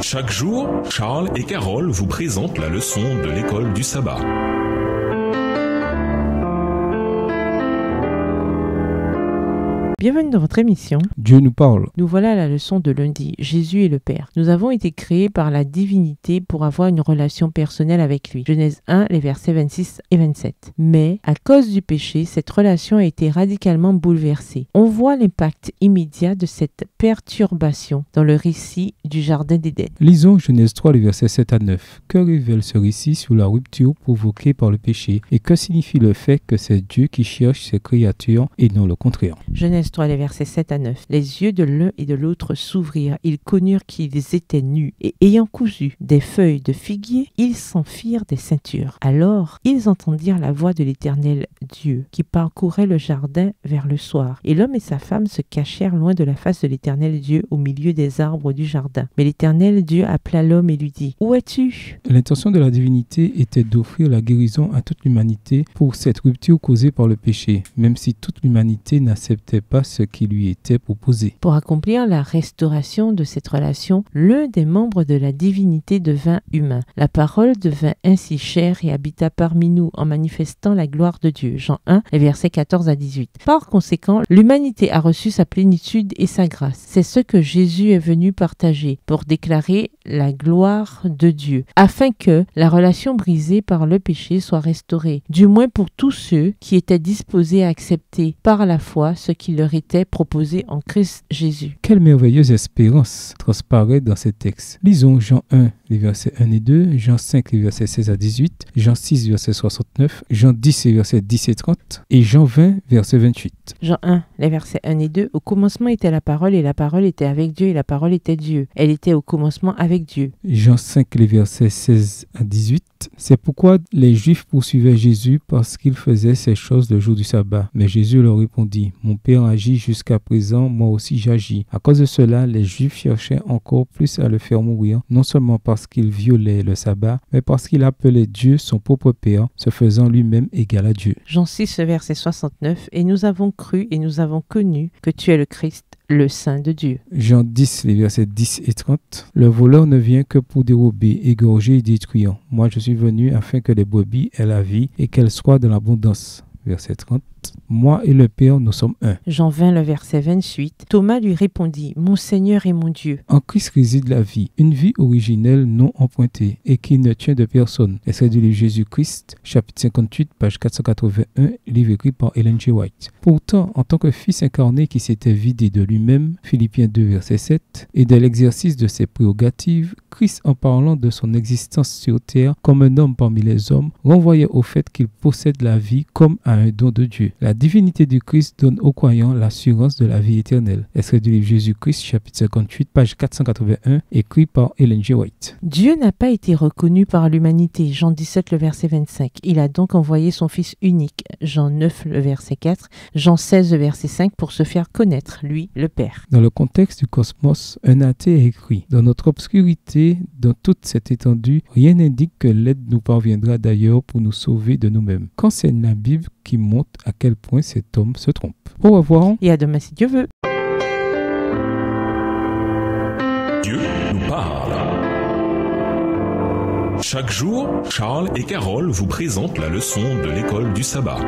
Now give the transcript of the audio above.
Chaque jour, Charles et Carole vous présentent la leçon de l'école du sabbat. Bienvenue dans votre émission. Dieu nous parle. Nous voilà à la leçon de lundi, Jésus et le Père. Nous avons été créés par la divinité pour avoir une relation personnelle avec lui. Genèse 1, les versets 26 et 27. Mais, à cause du péché, cette relation a été radicalement bouleversée. On voit l'impact immédiat de cette perturbation dans le récit du Jardin d'Éden. Lisons Genèse 3, les versets 7 à 9. Que révèle ce récit sur la rupture provoquée par le péché et que signifie le fait que c'est Dieu qui cherche ses créatures et non le contraire? Genèse 3, les versets 7 à 9. Les yeux de l'un et de l'autre s'ouvrirent. Ils connurent qu'ils étaient nus. Et ayant cousu des feuilles de figuier, ils s'en firent des ceintures. Alors, ils entendirent la voix de l'Éternel Dieu, qui parcourait le jardin vers le soir. Et l'homme et sa femme se cachèrent loin de la face de l'Éternel Dieu au milieu des arbres du jardin. Mais l'Éternel Dieu appela l'homme et lui dit : « Où es-tu ? » L'intention de la divinité était d'offrir la guérison à toute l'humanité pour cette rupture causée par le péché, même si toute l'humanité n'acceptait pas ce qui lui était proposé. Pour accomplir la restauration de cette relation, l'un des membres de la divinité devint humain. La parole devint ainsi chair et habita parmi nous en manifestant la gloire de Dieu. Jean 1, les versets 14 à 18. Par conséquent, l'humanité a reçu sa plénitude et sa grâce. C'est ce que Jésus est venu partager pour déclarer la gloire de Dieu, afin que la relation brisée par le péché soit restaurée, du moins pour tous ceux qui étaient disposés à accepter par la foi ce qui leur était proposé en Christ Jésus. Quelle merveilleuse espérance transparaît dans ces textes. Lisons Jean 1, les versets 1 et 2, Jean 5, les versets 16 à 18, Jean 6, verset 69, Jean 10, les versets 10 et 30, et Jean 20, verset 28. Jean 1, les versets 1 et 2. Au commencement était la parole, et la parole était avec Dieu, et la parole était Dieu. Elle était au commencement avec Dieu. Jean 5, les versets 16 à 18. C'est pourquoi les Juifs poursuivaient Jésus parce qu'il faisait ces choses le jour du sabbat. Mais Jésus leur répondit : « Mon Père agit jusqu'à présent, moi aussi j'agis. » À cause de cela, les Juifs cherchaient encore plus à le faire mourir, non seulement parce qu'il violait le sabbat, mais parce qu'il appelait Dieu son propre Père, se faisant lui-même égal à Dieu. Jean 6, verset 69. Et nous avons cru et nous avons connu que tu es le Christ, le Saint de Dieu. Jean 10, les versets 10 et 30. Le voleur ne vient que pour dérober, égorger et détruire. Moi je suis venu afin que les brebis aient la vie et qu'elles soient dans l'abondance. Verset 30. Moi et le Père, nous sommes un. Jean 20, le verset 28. Thomas lui répondit : Mon Seigneur et mon Dieu. En Christ réside la vie, une vie originelle non empruntée et qui ne tient de personne. Extrait du livre Jésus-Christ, chapitre 58, page 481, livre écrit par Ellen G. White. Pourtant, en tant que Fils incarné qui s'était vidé de lui-même, Philippiens 2, verset 7, et de l'exercice de ses prérogatives, Christ, en parlant de son existence sur terre comme un homme parmi les hommes, renvoyait au fait qu'il possède la vie comme à un don de Dieu. La divinité du Christ donne aux croyants l'assurance de la vie éternelle. Extrait du livre Jésus-Christ, chapitre 58, page 481, écrit par Ellen G. White. Dieu n'a pas été reconnu par l'humanité. Jean 17, le verset 25. Il a donc envoyé son Fils unique. Jean 9, le verset 4. Jean 16, le verset 5, pour se faire connaître, lui, le Père. Dans le contexte du cosmos, un athée a écrit : dans notre obscurité, dans toute cette étendue, rien n'indique que l'aide nous parviendra d'ailleurs pour nous sauver de nous-mêmes. Qu'enseigne la Bible qui montre à quel point cet homme se trompe? Au revoir. Et à demain si Dieu veut. Dieu nous parle. Chaque jour, Charles et Carole vous présentent la leçon de l'école du sabbat.